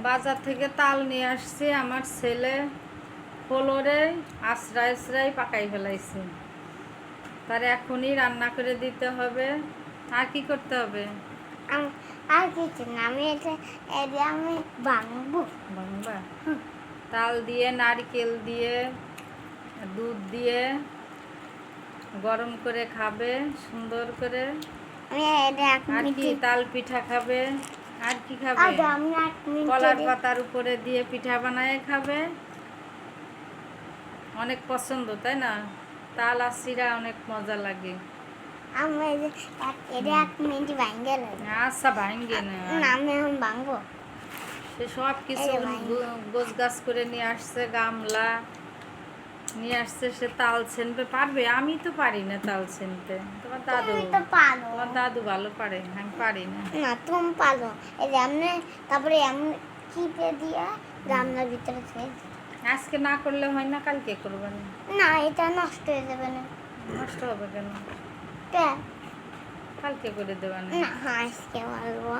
বাজার থেকে তাল নিয়ে আসছি। আমার ছেলে ফ্লোরে আশ্রয় আশ্রয় পাকাই ফেলাইছে, তার এখনই রান্না করে দিতে হবে। আর কি করতে হবে? আর কিছু না, আমি ভাঙবো। ভাঙবা? তাল দিয়ে, নারকেল দিয়ে, দুধ দিয়ে গরম করে খাবে সুন্দর করে। আর কি তাল পিঠা খাবে? আর কি খাবে? কলার পাতার উপরে দিয়ে পিঠা বানায় খাবে। অনেক পছন্দ, তাই না? তাল আর চিড়া অনেক মজা লাগে। আচ্ছা ভাঙ্গে না, আমি এখন ভাঙবো। সে সব কিছু গোছ গাছ করে নিয়ে আসছে, গামলা নিয়ে আসছে। সে তাল ছেনতে পারবে? আমি তো পারি না তাল ছেনতে। তোমার দাদু ভালো পারে, আমি পারি না। না, তুমি পারো। এই যে এমনি, তারপরে এমনি চিপে দিয়ে গামলার ভিতরে ছেড়ে দিও। আজকে না করলে হয় না? কালকে করবে না? না, এটা নষ্ট হয়ে যাবে না। নষ্ট হবে কেন? কালকে করে দেবে না? আজকে বলবো।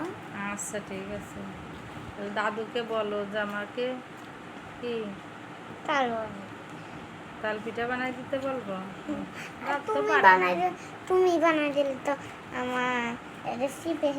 আচ্ছা ঠিক আছে, দাদুকে বলো যে আমাকে কি তাল পিঠা বানাই দিতে বলবো। তুমি বানাই দিলে তো আমার রেসিপি